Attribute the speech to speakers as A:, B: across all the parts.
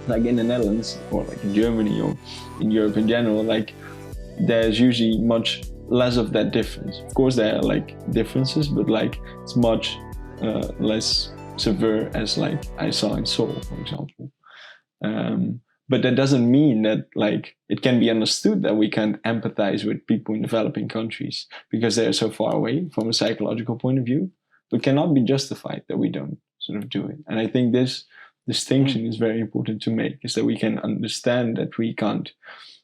A: like in the Netherlands or like in Germany or in Europe in general, like there's usually much less of that difference. Of course there are like differences, but like it's much less severe as like I saw in Seoul, for example. But that doesn't mean that like it can be understood that we can't empathize with people in developing countries because they're so far away from a psychological point of view. But cannot be justified that we don't sort of do it. And I think this distinction is very important to make, is that we can understand that we can't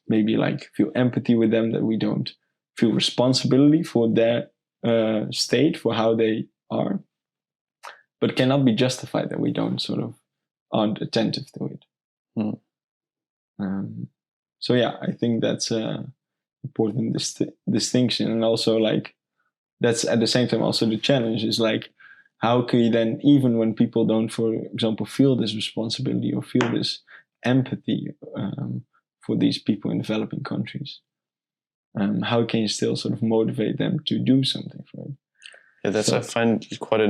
A: maybe like feel empathy with them, that we don't feel responsibility for their state, for how they are, but cannot be justified that we don't sort of aren't attentive to it. So yeah, I think that's an important distinction. And also like, that's at the same time also the challenge is like, how can you then, even when people don't, for example, feel this responsibility or feel this empathy for these people in developing countries, how can you still sort of motivate them to do something for it?
B: Yeah, that's I find quite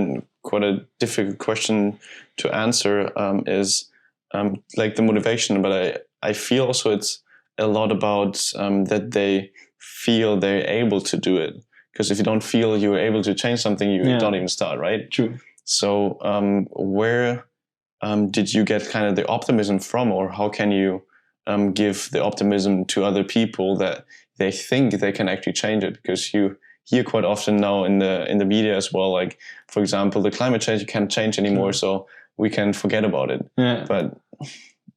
B: a difficult question to answer. Is like the motivation, but I feel also it's a lot about that they feel they're able to do it. Because if you don't feel you're able to change something, you don't even start, right?
A: True.
B: So where did you get kind of the optimism from, or how can you give the optimism to other people that they think they can actually change it? Because you hear quite often now in the media as well, like, for example, the climate change you can't change anymore, so we can forget about it.
A: Yeah.
B: But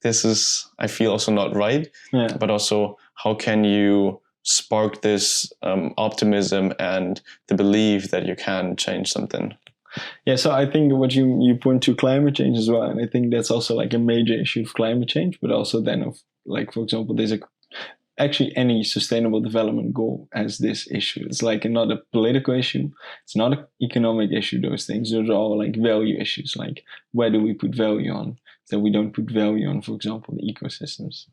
B: this is, I feel, also not right.
A: Yeah.
B: But also, how can you spark this optimism and the belief that you can change something?
A: Yeah, so I think what you point to climate change as well, and I think that's also like a major issue of climate change, but also then of like, for example, there's actually any sustainable development goal has this issue. It's like not a political issue, it's not an economic issue, those things. Those are all like value issues, like where do we put value on that we don't put value on, for example, the ecosystems.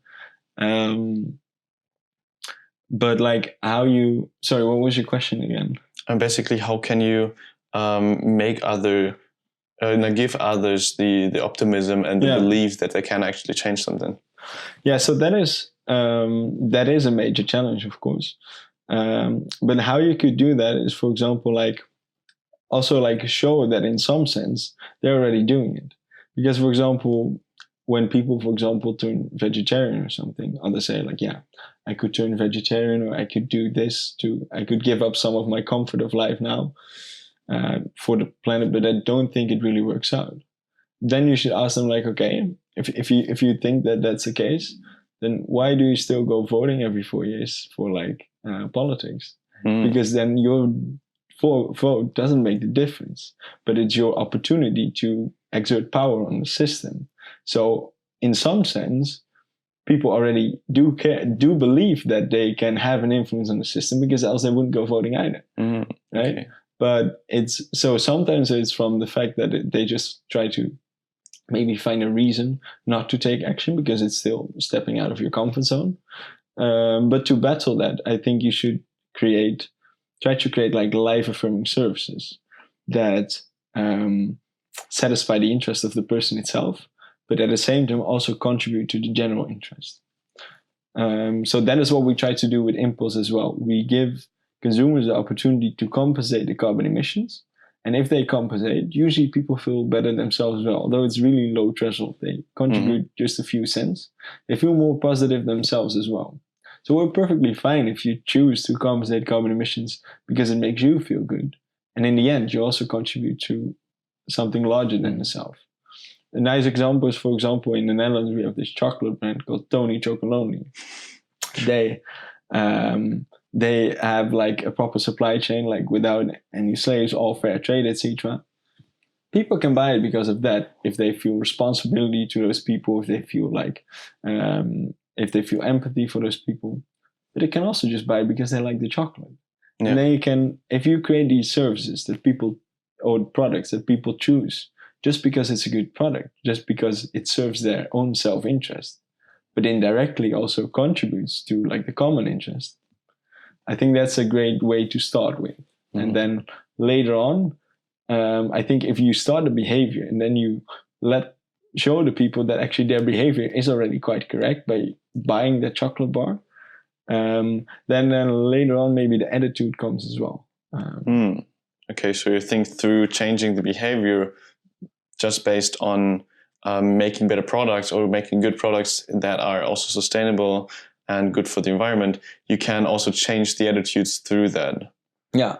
A: But like sorry, what was your question again?
B: And basically, how can you make give others the optimism and the belief that they can actually change something?
A: Yeah, so that is a major challenge, of course. But how you could do that is, for example, like also like show that in some sense they're already doing it. Because, for example, when people, for example, turn vegetarian or something, others say like, yeah, I could turn vegetarian, or I could do this I could give up some of my comfort of life now for the planet, but I don't think it really works out. Then you should ask them like, okay, if you think that that's the case, then why do you still go voting every 4 years for like politics? Because then your vote doesn't make the difference, but it's your opportunity to exert power on the system. So in some sense, people already do believe that they can have an influence on the system, because else they wouldn't go voting either, right? Okay. But sometimes it's from the fact that they just try to maybe find a reason not to take action because it's still stepping out of your comfort zone. But to battle that, I think you should try to create like life-affirming services that satisfy the interest of the person itself, but at the same time also contribute to the general interest. So that is what we try to do with Impulse as well. We give consumers the opportunity to compensate the carbon emissions. And if they compensate, usually people feel better themselves as well. Although it's really low threshold, they contribute just a few cents. They feel more positive themselves as well. So we're perfectly fine if you choose to compensate carbon emissions because it makes you feel good. And in the end, you also contribute to something larger than yourself. A nice example is, for example, in the Netherlands, we have this chocolate brand called Tony Chocolonely. They have like a proper supply chain, like without any slaves, all fair trade, etc. People can buy it because of that, if they feel responsibility to those people, if they feel like, if they feel empathy for those people. But they can also just buy it because they like the chocolate. Yeah. And then you can, if you create these services that people, or products that people choose, just because it's a good product, just because it serves their own self-interest, but indirectly also contributes to like the common interest. I think that's a great way to start with. And then later on, I think if you start a behavior and then you let show the people that actually their behavior is already quite correct by buying the chocolate bar, then later on maybe the attitude comes as well.
B: Okay, so you think through changing the behavior just based on making better products or making good products that are also sustainable and good for the environment, you can also change the attitudes through that.
A: Yeah.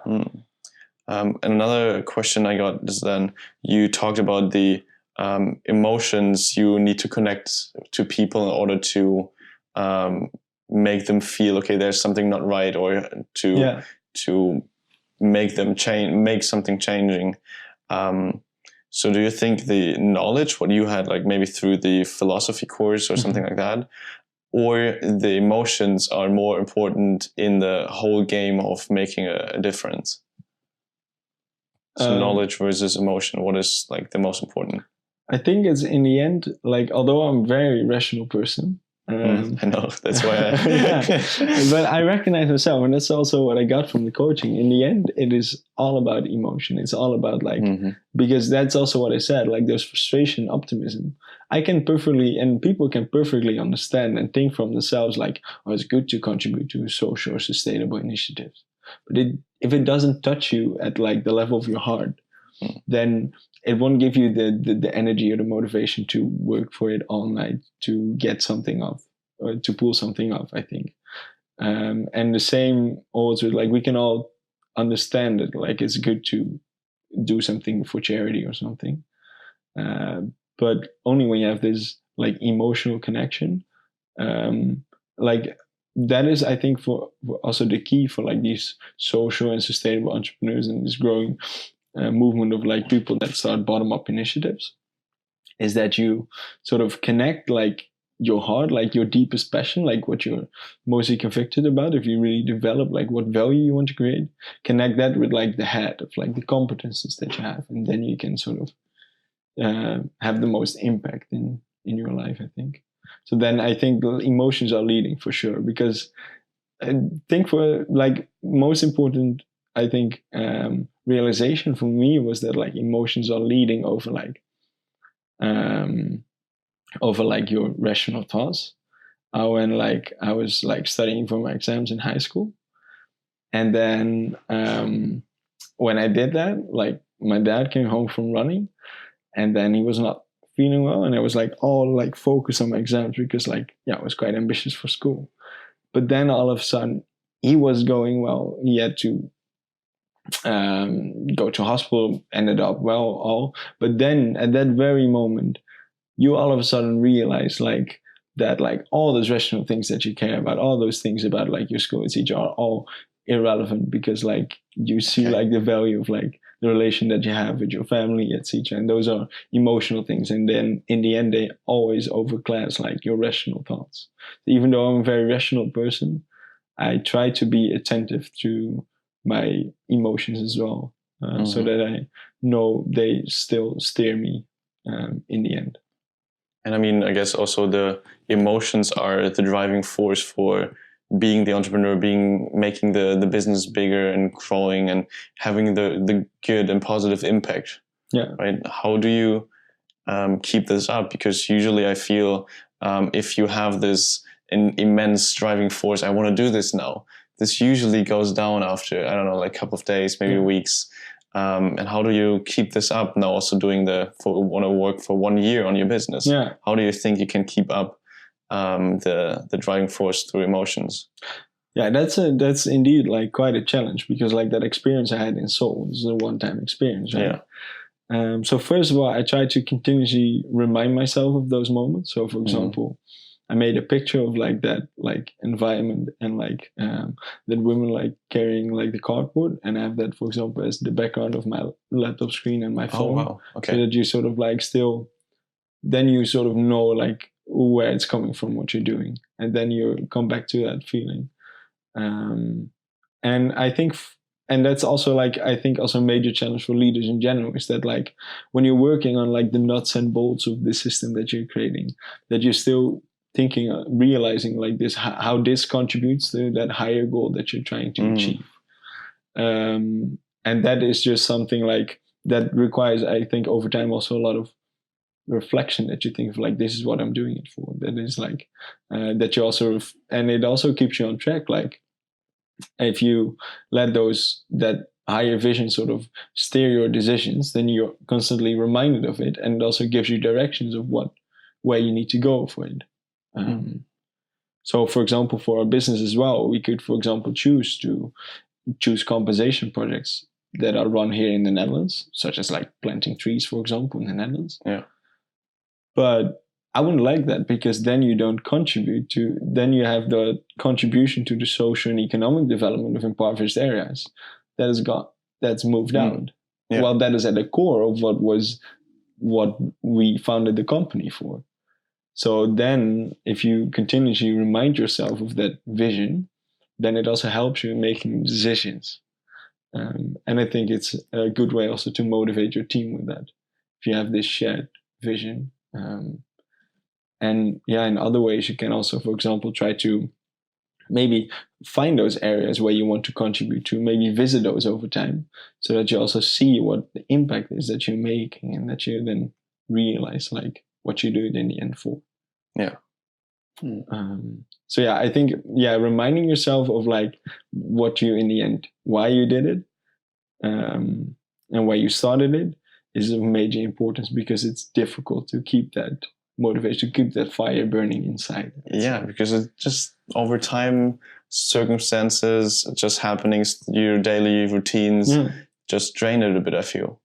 B: And another question I got is then you talked about the emotions you need to connect to people in order to make them feel, okay, there's something not right, or to make them change, make something changing. So do you think the knowledge, what you had, like maybe through the philosophy course or something like that, or the emotions are more important in the whole game of making a difference? So knowledge versus emotion, what is like the most important?
A: I think it's in the end, like, although I'm a very rational person,
B: I know, that's why
A: but I recognize myself, and that's also what I got from the coaching. In the end, it is all about emotion. It's all about like, because that's also what I said, like there's frustration, optimism. I can perfectly, and people can perfectly understand and think from themselves like, oh, it's good to contribute to social or sustainable initiatives. But if it doesn't touch you at like the level of your heart, then it won't give you the energy or the motivation to work for it all night to get something off or to pull something off, I think. And the same also, like we can all understand that like it's good to do something for charity or something. But only when you have this like emotional connection, like that is, I think, for also the key for like these social and sustainable entrepreneurs and this growing movement of like people that start bottom-up initiatives, is that you sort of connect like your heart, like your deepest passion, like what you're mostly convicted about. If you really develop like what value you want to create, connect that with like the head of like the competences that you have, and then you can sort of have the most impact in your life, I think. So then I think the emotions are leading for sure, because I think for like most important, I think realization for me was that like emotions are leading over like your rational thoughts. When like I was like studying for my exams in high school, and then when I did that, like my dad came home from running, and then he was not feeling well, and I was like all like focused on my exams because like I was quite ambitious for school. But then all of a sudden he was going well. He had to go to hospital, ended up well, all. But then at that very moment, you all of a sudden realize like that like all those rational things that you care about, all those things about like your school teacher are all irrelevant, because like you see like the value of like the relation that you have with your family, etc. And those are emotional things. And then in the end, they always overclass like your rational thoughts. Even though I'm a very rational person, I try to be attentive to my emotions as well, so that I know they still steer me in the end.
B: And I mean, I guess also the emotions are the driving force for being the entrepreneur, making the business bigger and growing and having the good and positive impact.
A: Yeah.
B: Right. How do you keep this up? Because usually I feel if you have this an immense driving force, I want to do this now, this usually goes down after, I don't know, like a couple of days, maybe weeks. And how do you keep this up now? Also doing want to work for 1 year on your business.
A: Yeah.
B: How do you think you can keep up the driving force through emotions?
A: Yeah, that's indeed like quite a challenge, because like that experience I had in Seoul is a one-time experience, right? Yeah. So first of all, I try to continuously remind myself of those moments. So for example, I made a picture of like that like environment and like that women like carrying like the cardboard, and I have that, for example, as the background of my laptop screen and my phone.
B: Oh wow, okay.
A: So that you sort of like still, then you sort of know like where it's coming from, what you're doing, and then you come back to that feeling. And I think, and that's also like, I think also a major challenge for leaders in general, is that like when you're working on like the nuts and bolts of the system that you're creating, that you're still thinking, realizing like this, how this contributes to that higher goal that you're trying to achieve. And that is just something like that requires, I think, over time also a lot of reflection that you think of, like, this is what I'm doing it for. That is like that you also and it also keeps you on track. Like if you let that higher vision sort of steer your decisions, then you're constantly reminded of it, and it also gives you directions of where you need to go for it. So, for example, for our business as well, we could, for example, choose compensation projects that are run here in the Netherlands, such as like planting trees, for example, in the Netherlands.
B: Yeah.
A: But I wouldn't like that, because then you don't contribute to, then you have the contribution to the social and economic development of impoverished areas that's moved out. Yeah. Well, that is at the core of what we founded the company for. So then if you continuously remind yourself of that vision, then it also helps you in making decisions. And I think it's a good way also to motivate your team with that. If you have this shared vision. And yeah, in other ways, you can also, for example, try to maybe find those areas where you want to contribute to, maybe visit those over time, so that you also see what the impact is that you're making, and that you then realize like what you do it in the end for.
B: Yeah.
A: So yeah, I think, reminding yourself of like what you in the end, why you did it, and why you started it is of major importance, because it's difficult to keep that motivation, to keep that fire burning inside.
B: Yeah, because it just over time, circumstances, just happenings, your daily routines just drain it a bit, I feel.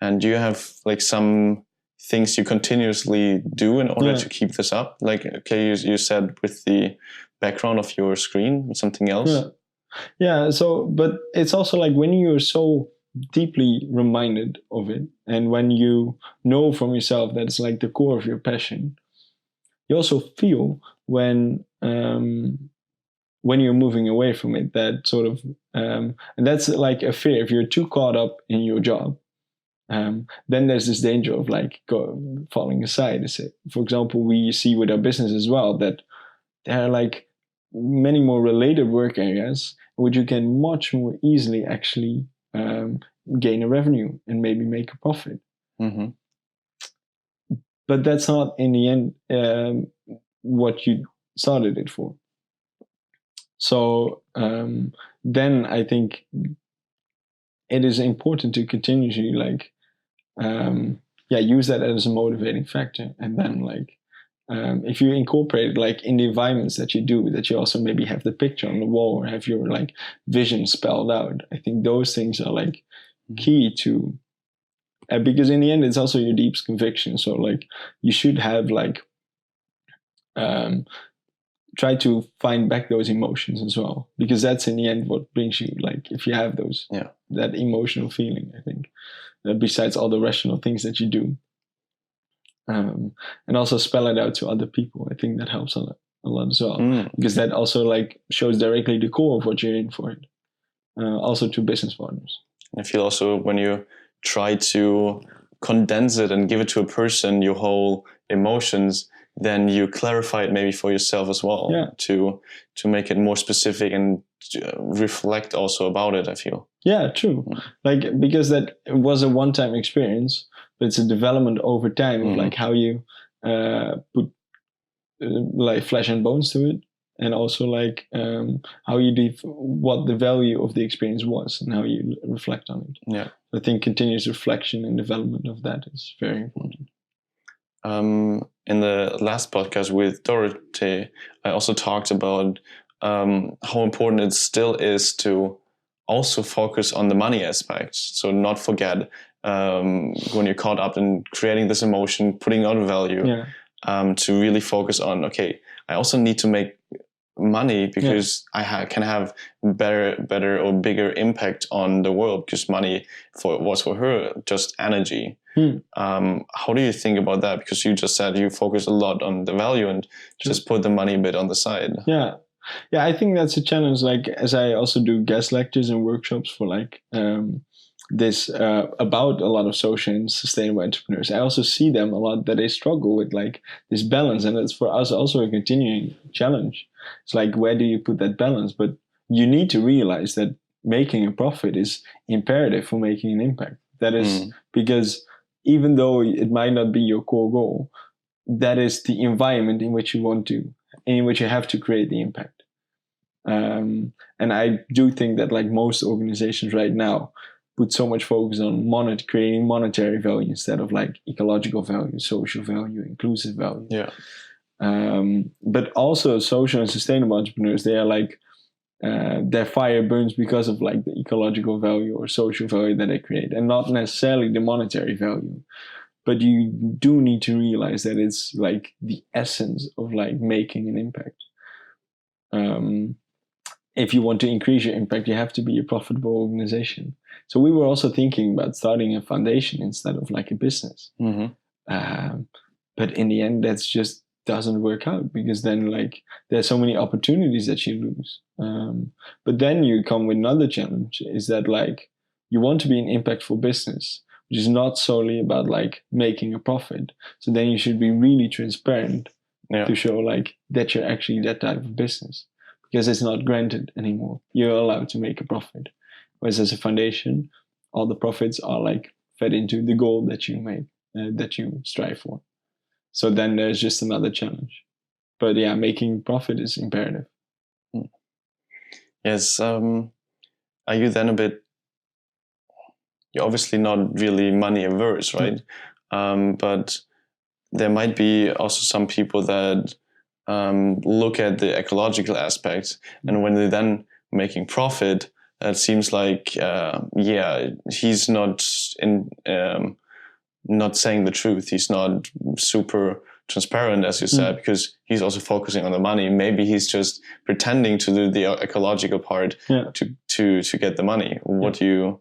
B: And do you have like some things you continuously do in order to keep this up? Like, okay, you said with the background of your screen, something else?
A: Yeah, so, but it's also like when you're so deeply reminded of it, and when you know from yourself that it's like the core of your passion, you also feel when you're moving away from it, that sort of and that's like a fear. If you're too caught up in your job, then there's this danger of like falling aside. For example, we see with our business as well that there are like many more related work areas which you can much more easily actually gain a revenue and maybe make a profit.
B: Mm-hmm.
A: But that's not in the end what you started it for. So then I think it is important to continuously like use that as a motivating factor. And then like if you incorporate it like in the environments that you do, that you also maybe have the picture on the wall or have your like vision spelled out, I think those things are like key to because in the end it's also your deepest conviction. So like you should have like try to find back those emotions as well, because that's in the end what brings you, like if you have those that emotional feeling, I think, besides all the rational things that you do, and also spell it out to other people. I think that helps a lot as well, because that also like shows directly the core of what you're in for it, also to business partners.
B: I feel also when you try to condense it and give it to a person, your whole emotions, then you clarify it maybe for yourself as well, to make it more specific and reflect also about it, I feel.
A: Yeah, true. Like, because that was a one-time experience, but it's a development over time of like how you put like flesh and bones to it, and also like how you what the value of the experience was and how you reflect on it.
B: Yeah,
A: I think continuous reflection and development of that is very important.
B: In the last podcast with Dorothy, I also talked about how important it still is to also focus on the money aspects. So not forget when you're caught up in creating this emotion, putting out value, to really focus on, okay, I also need to make money because I can have better or bigger impact on the world, because money was for her just energy. How do you think about that? Because you just said you focus a lot on the value and just put the money a bit on the side.
A: Yeah, I think that's a challenge. Like, as I also do guest lectures and workshops for like this about a lot of social and sustainable entrepreneurs, I also see them a lot that they struggle with like this balance, and it's for us also a continuing challenge. It's like, where do you put that balance? But you need to realize that making a profit is imperative for making an impact. That is because even though it might not be your core goal, that is the environment in which you have to create the impact. And I do think that like most organizations right now put so much focus on creating monetary value instead of like ecological value, social value, inclusive value.
B: Yeah.
A: But also social and sustainable entrepreneurs, they are like, their fire burns because of like the ecological value or social value that they create, and not necessarily the monetary value. But you do need to realize that it's like the essence of like making an impact. If you want to increase your impact, you have to be a profitable organization. So we were also thinking about starting a foundation instead of like a business. But in the end, that's just doesn't work out, because then like there's so many opportunities that you lose. But then you come with another challenge, is that like you want to be an impactful business, which is not solely about like making a profit. So then you should be really transparent to show like that you're actually that type of business, because it's not granted anymore. You're allowed to make a profit. Whereas as a foundation, all the profits are like fed into the goal that you make, that you strive for. So then there's just another challenge. But yeah, making profit is imperative.
B: Yes. Are you then you're obviously not really money averse, right? But there might be also some people that look at the ecological aspect, and when they're then making profit, it seems like, he's not not saying the truth. He's not super transparent, as you said, because he's also focusing on the money. Maybe he's just pretending to do the ecological part to get the money. What do you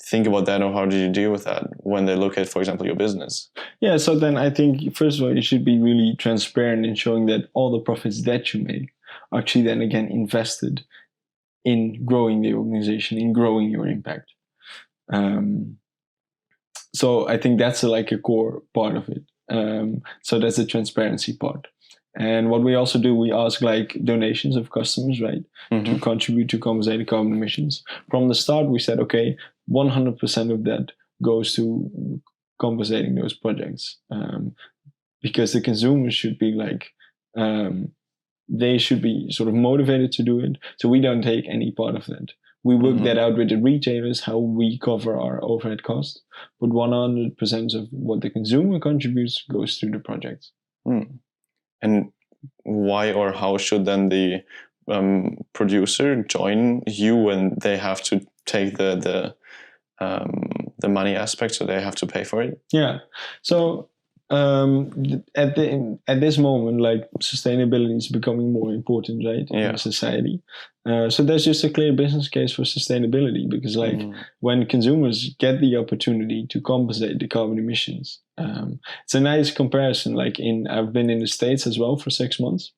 B: think about that, or how do you deal with that when they look at, for example, your business?
A: Yeah, so then I think, first of all, you should be really transparent in showing that all the profits that you make are actually then again invested in growing the organization, in growing your impact. So I think that's like a core part of it. So that's the transparency part. And what we also do, we ask like donations of customers, right, to contribute to compensating carbon emissions. From the start, we said, okay, 100% of that goes to compensating those projects, because the consumers should be like, they should be sort of motivated to do it. So we don't take any part of that. We work that out with the retailers, how we cover our overhead costs, but 100% of what the consumer contributes goes to the project.
B: And why or how should then the producer join you when they have to take the money aspect, so they have to pay for it? Yeah.
A: So at this moment, like sustainability is becoming more important, right, in society. So there's just a clear business case for sustainability, because like when consumers get the opportunity to compensate the carbon emissions, it's a nice comparison. Like I've been in the States as well for 6 months,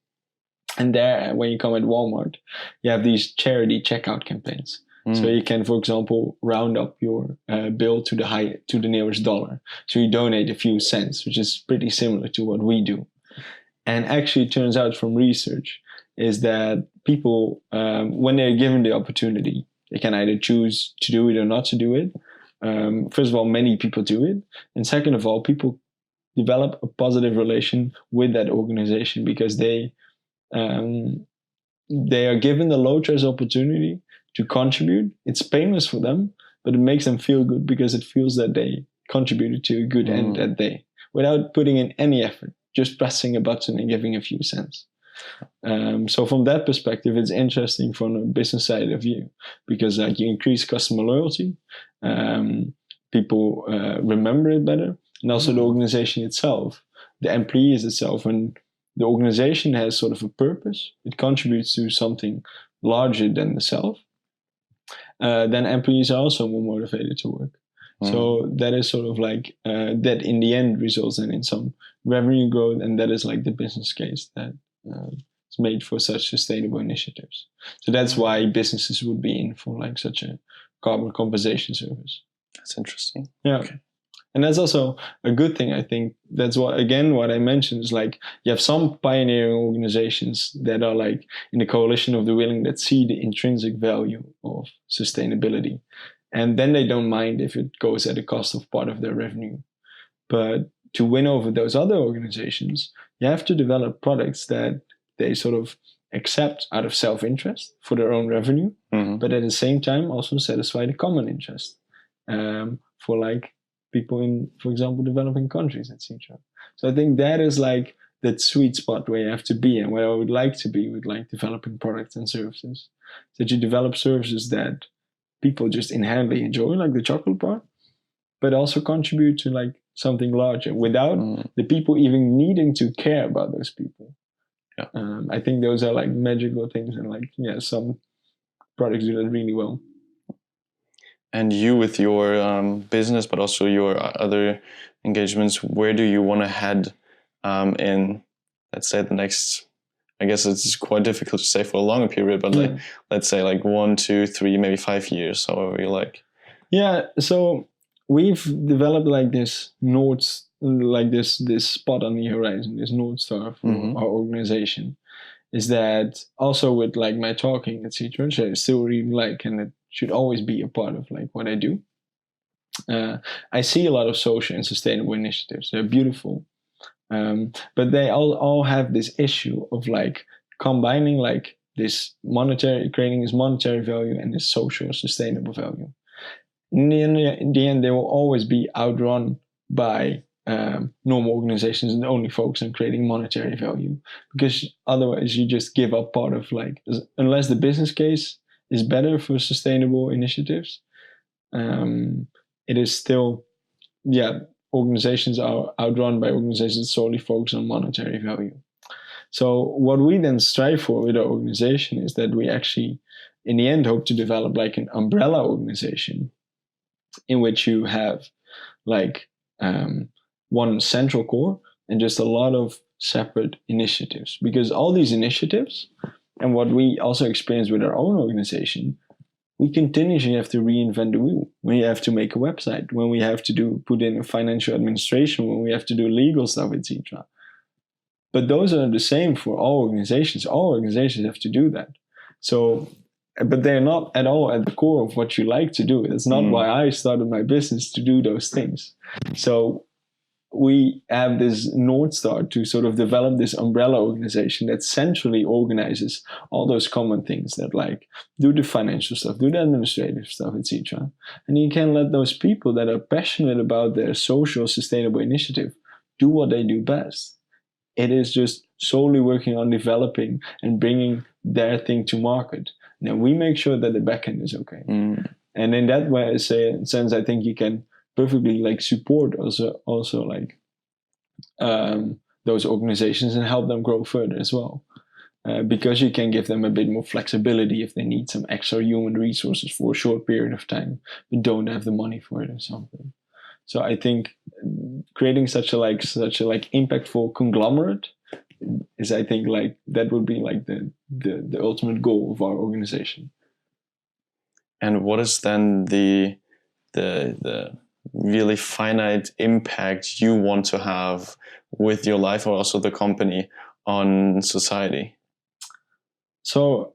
A: and there, when you come at Walmart, you have these charity checkout campaigns. So you can, for example, round up your bill to the nearest dollar. So you donate a few cents, which is pretty similar to what we do. And actually, it turns out from research is that people, when they're given the opportunity, they can either choose to do it or not to do it. First of all, many people do it. And second of all, people develop a positive relation with that organization, because they are given the low stress opportunity to contribute. It's painless for them, but it makes them feel good, because it feels that they contributed to a good end that day without putting in any effort, just pressing a button and giving a few cents. So from that perspective, it's interesting from a business side of view, because like you increase customer loyalty, people remember it better, and also the organization itself, the employees itself, when the organization has sort of a purpose, it contributes to something larger than the self, then employees are also more motivated to work. So that is sort of like, that in the end results in some revenue growth, and that is like the business case that is made for such sustainable initiatives. So that's why businesses would be in for like such a carbon compensation service.
B: That's interesting.
A: Yeah. Okay. And that's also a good thing, I think. That's what I mentioned is like, you have some pioneering organizations that are like in the coalition of the willing, that see the intrinsic value of sustainability. And then they don't mind if it goes at the cost of part of their revenue. But to win over those other organizations, you have to develop products that they sort of accept out of self-interest for their own revenue, but at the same time also satisfy the common interest for like people in, for example, developing countries, etc. So I think that is like that sweet spot where you have to be, and where I would like to be with like developing products and services. That you develop services that people just inherently enjoy, like the chocolate bar, but also contribute to like something larger without the people even needing to care about those people. Yeah. I think those are like magical things, and like some products do that really well.
B: And you, with your business, but also your other engagements, where do you want to head in, let's say, the next? I guess it's quite difficult to say for a longer period, but like let's say like 1, 2, 3, maybe 5 years, however you like.
A: Yeah. So we've developed like this this spot on the horizon, this North Star for our organization, is that also with like my talking, etc., which I still really like, and it should always be a part of like what I do. I see a lot of social and sustainable initiatives. They're beautiful, but they all have this issue of like combining like creating this monetary value and this social sustainable value. In the end, they will always be outrun by normal organizations that only focus on creating monetary value, because otherwise you just give up part of like, unless the business case is better for sustainable initiatives, it is still, organizations are outrun by organizations that solely focus on monetary value. So what we then strive for with our organization is that we actually, in the end, hope to develop like an umbrella organization in which you have like one central core and just a lot of separate initiatives. Because all these initiatives, and what we also experience with our own organization, we continuously have to reinvent the wheel. When you have to make a website, when we have to put in a financial administration, when we have to do legal stuff, etc. But those are the same for all organizations. All organizations have to do that. So, but they're not at all at the core of what you like to do. It's not why I started my business, to do those things. So we have this North Star to sort of develop this umbrella organization that centrally organizes all those common things, that like do the financial stuff, do the administrative stuff, etc. And you can let those people that are passionate about their social sustainable initiative do what they do best. It is just solely working on developing and bringing their thing to market. Now we make sure that the backend is okay. And in that way, sense, I think you can perfectly like support also like those organizations and help them grow further as well, because you can give them a bit more flexibility if they need some extra human resources for a short period of time but don't have the money for it or something. So I think creating such a impactful conglomerate is, I think, like that would be like the ultimate goal of our organization.
B: And what is then the really finite impact you want to have with your life, or also the company, on society?
A: So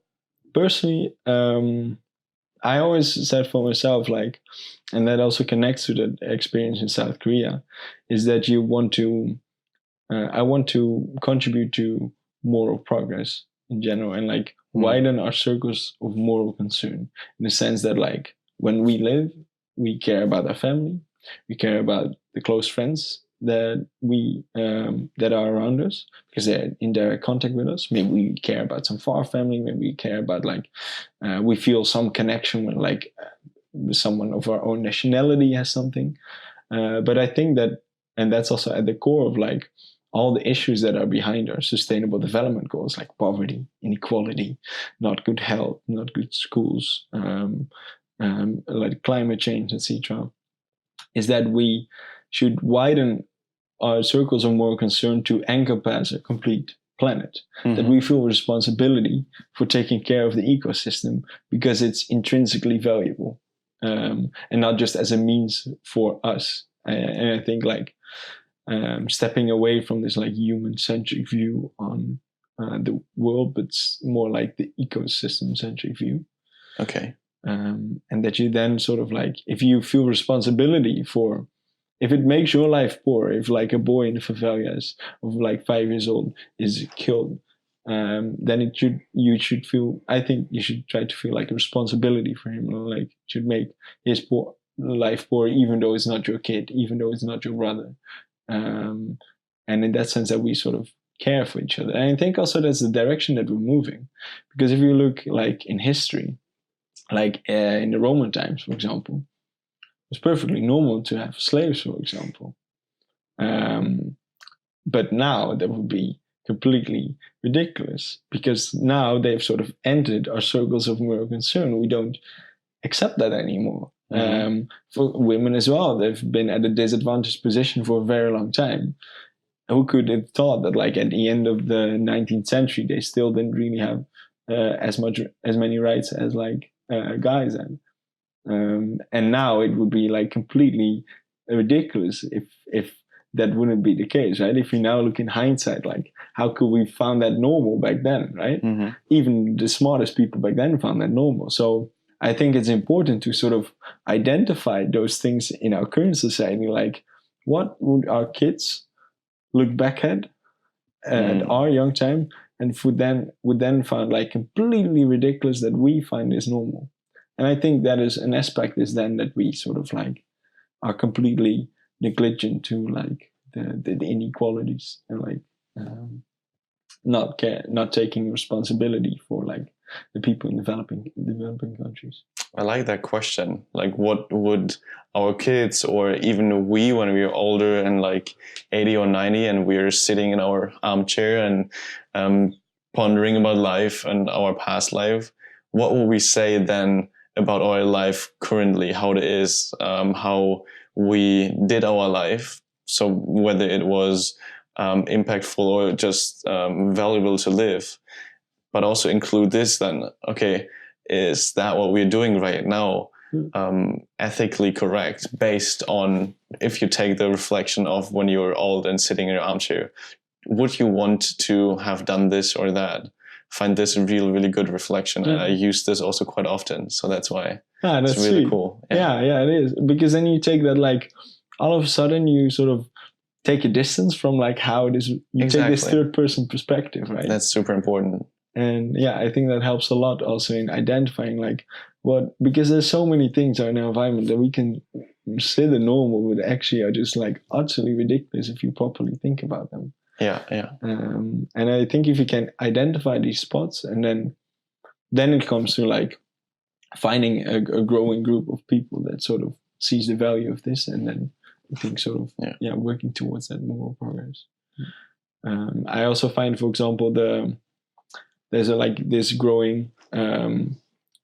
A: personally, I always said for myself, like, and that also connects to the experience in South Korea, is that you want to, I want to contribute to moral progress in general, and like widen our circles of moral concern, in the sense that like when we live, we care about our family, we care about the close friends that we that are around us, because they're in direct contact with us. Maybe we care about some far family, maybe we care about like we feel some connection when like someone of our own nationality has something. But I think that, and that's also at the core of like all the issues that are behind our sustainable development goals, like poverty, inequality, not good health, not good schools, like climate change, etc., is that we should widen our circles of moral concern to encompass a complete planet. That we feel responsibility for taking care of the ecosystem because it's intrinsically valuable, and not just as a means for us. And I think like stepping away from this like human-centric view on the world, but more like the ecosystem-centric view.
B: Okay.
A: and that you then sort of like, if you feel responsibility for, if it makes your life poor, if like a boy in the favelas of like 5 years old is killed, then you should feel, I think you should try to feel like a responsibility for him, or like should make his life poor, even though it's not your kid, even though it's not your brother. And in that sense, that we sort of care for each other. And I think also that's the direction that we're moving, because if you look like in history, like in the Roman times, for example, it's perfectly normal to have slaves, for example. But now that would be completely ridiculous, because now they've sort of entered our circles of moral concern. We don't accept that anymore. For women as well, they've been at a disadvantaged position for a very long time. Who could have thought that, like, at the end of the 19th century, they still didn't really have as many rights as like guys had. And now it would be like completely ridiculous if that wouldn't be the case, right? If you now look in hindsight, like, how could we found that normal back then, right? Even the smartest people back then found that normal. So I think it's important to sort of identify those things in our current society, like, what would our kids look back at our young time, and would then find like completely ridiculous that we find this normal. And I think that is an aspect is then that we sort of like are completely negligent to like the inequalities, and like not taking responsibility for like the people in developing countries.
B: I like that question. Like, what would our kids, or even we, when we are older and like 80 or 90, and we're sitting in our armchair and pondering about life and our past life, what will we say then about our life currently, how it is, how we did our life? So whether it was impactful or just valuable to live, but also include this then, okay, is that what we're doing right now ethically correct, based on, if you take the reflection of when you're old and sitting in your armchair, would you want to have done this or that? Find this a really good reflection. And I use this also quite often, so that's why
A: that's
B: it's really
A: sweet.
B: cool.
A: Yeah, it is, because then you take that, like, all of a sudden you sort of take a distance from like how it is, you take this third person perspective, right? That's
B: super important.
A: And yeah, I think that helps a lot also in identifying like because there's so many things in our environment that we can consider normal, but actually are just like utterly ridiculous if you properly think about them.
B: Yeah.
A: And I think if you can identify these spots, and then it comes to like finding a growing group of people that sort of sees the value of this, and then I think sort of working towards that moral progress. I also find, for example, there's this growing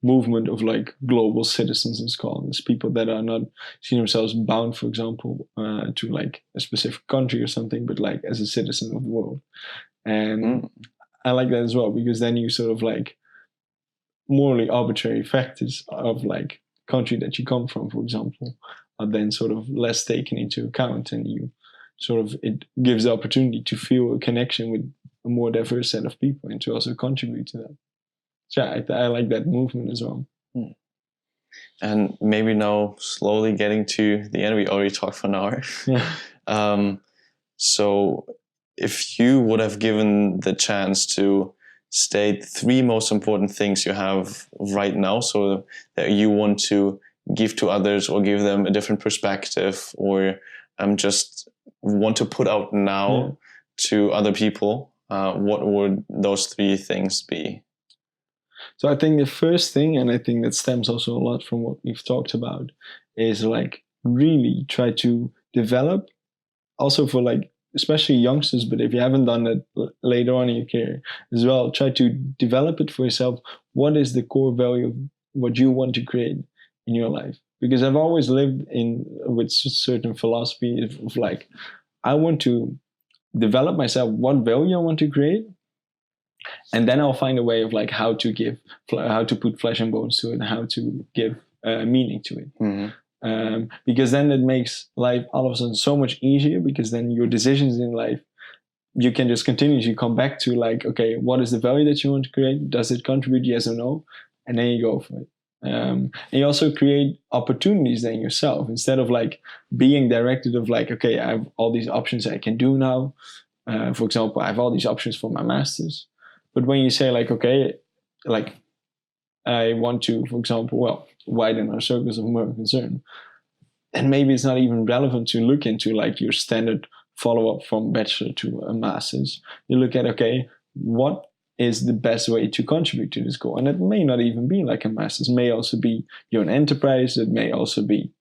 A: movement of like global citizens, it's called. There's people that are not seeing themselves bound, for example, to like a specific country or something, but like as a citizen of the world. And I like that as well, because then you sort of like morally arbitrary factors of like country that you come from, for example, are then sort of less taken into account, and you sort of, it gives the opportunity to feel a connection with a more diverse set of people and to also contribute to that. So I like that movement as well.
B: And maybe now slowly getting to the end, we already talked for an hour.
A: Yeah.
B: So if you would have given the chance to state 3 most important things you have right now, so that you want to give to others or give them a different perspective, or just want to put out now to other people, what would those 3 things be?
A: So I think the first thing, and I think that stems also a lot from what we've talked about, is like really try to develop, also for like especially youngsters, but if you haven't done that later on in your career as well, try to develop it for yourself. What is the core value of what you want to create in your life? Because I've always lived with certain philosophy of like, I want to develop myself, what value I want to create, and then I'll find a way of like how to put flesh and bones to it, and how to give meaning to it. Because then it makes life all of a sudden so much easier, because then your decisions in life, you can just continuously come back to like, okay, what is the value that you want to create? Does it contribute, yes or no? And then you go for it. And you also create opportunities then yourself, instead of like being directed of like, okay, I have all these options I can do now. For example, I have all these options for my masters. But when you say like, okay, like I want to, for example, well, widen our circles of more concern, and maybe it's not even relevant to look into like your standard follow-up from bachelor to a master's. You look at, okay, what is the best way to contribute to this goal? And it may not even be like a master's. It may also be your own enterprise. It may also be,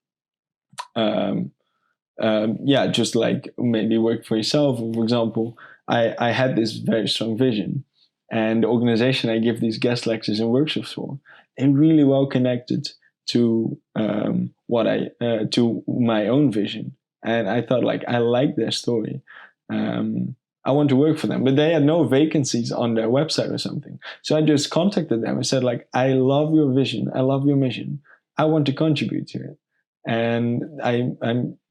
A: just like maybe work for yourself. For example, I had this very strong vision, and the organization I give these guest lectures and workshops for, they're really well connected to to my own vision. And I thought, like, I like their story. I want to work for them, but they had no vacancies on their website or something. So I just contacted them and said, like, I love your vision. I love your mission. I want to contribute to it. And I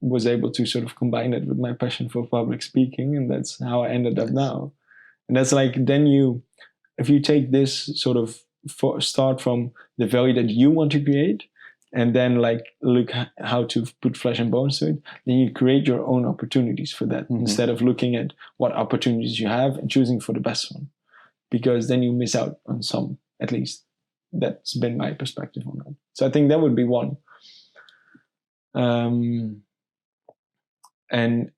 A: was able to sort of combine it with my passion for public speaking. And that's how I ended up now. And that's like, then if you take this sort of start from the value that you want to create, and then like look how to put flesh and bones to it, then you create your own opportunities for that, instead of looking at what opportunities you have and choosing for the best one, because then you miss out on some. At least that's been my perspective on that. So I think that would be one. And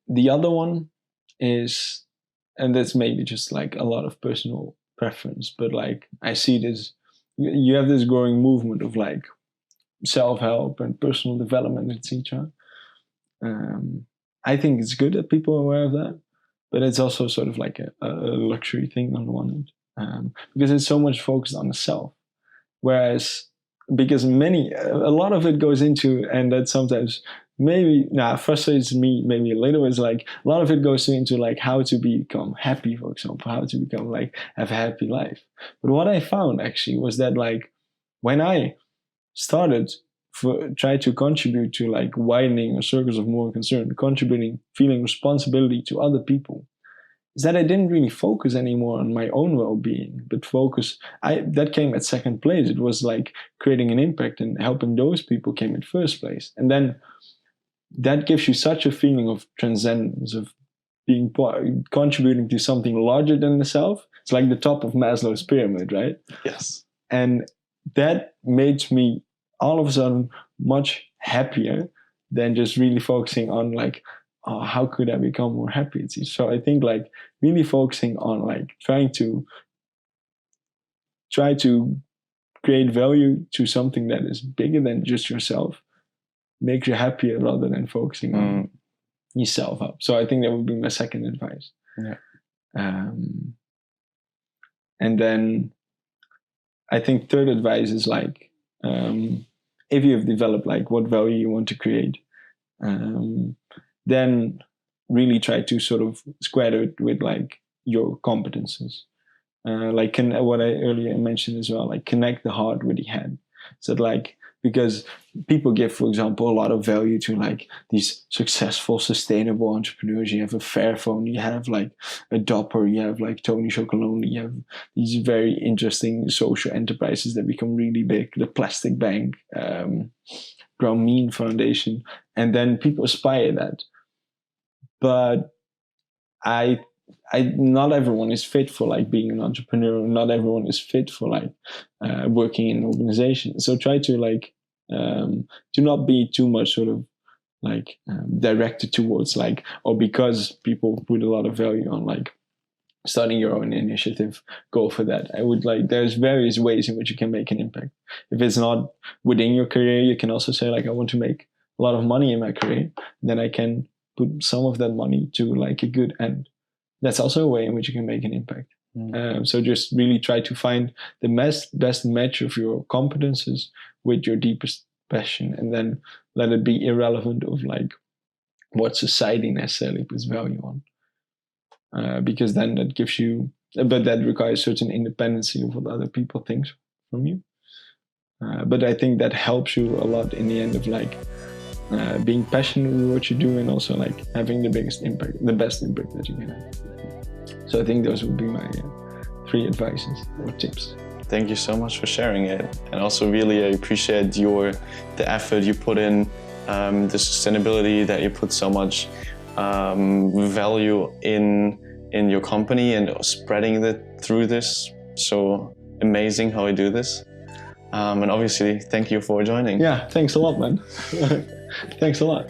A: the other one is, and that's maybe just like a lot of personal preference, but like I see this, you have this growing movement of like self-help and personal development, etc. I think it's good that people are aware of that, but it's also sort of like a luxury thing on the one hand, because it's so much focused on the self. Whereas, because a lot of it goes into, and that sometimes frustrates me maybe a little, is like a lot of it goes into like how to become happy, for example, how to become like have a happy life. But what I found actually was that like when I started try to contribute to like widening our circles of moral concern, contributing, feeling responsibility to other people, is that I didn't really focus anymore on my own well-being, but that came at second place. It was like creating an impact and helping those people came in first place. And then that gives you such a feeling of transcendence, of being contributing to something larger than the self. It's like the top of Maslow's pyramid, right?
B: Yes.
A: And that made me all of a sudden much happier than just really focusing on like, oh, how could I become more happy? So I think like really focusing on like try to create value to something that is bigger than just yourself makes you happier, rather than focusing on yourself up. So I think that would be my second advice.
B: Yeah.
A: And then I think third advice is like, if you have developed like what value you want to create, then really try to sort of square it with like your competences. What I earlier mentioned as well, like connect the heart with the head. So like, because people give, for example, a lot of value to like these successful, sustainable entrepreneurs. You have a Fairphone, you have like a Dopper, you have like Tony Chocolonely, you have these very interesting social enterprises that become really big, the Plastic Bank, Grameen Foundation, and then people aspire that. But not everyone is fit for like being an entrepreneur. Not everyone is fit for like working in an organization. So try to like do not be too much sort of like directed towards like, or because people put a lot of value on like starting your own initiative, go for that. I would like, there's various ways in which you can make an impact. If it's not within your career, you can also say like, I want to make a lot of money in my career. Then I can put some of that money to like a good end. That's also a way in which you can make an impact. So just really try to find the best match of your competences with your deepest passion, and then let it be irrelevant of like what society necessarily puts value on. Because then that gives you, but that requires certain independency of what other people think from you. But I think that helps you a lot in the end of like being passionate with what you do, and also like having the best impact that you can have. So I think those would be my 3 advices or tips.
B: Thank you so much for sharing it, and also really I appreciate the effort you put in, the sustainability that you put so much value in your company and spreading it through this. So amazing how you do this. And obviously, thank you for joining.
A: Yeah, thanks a lot, man. Thanks a lot.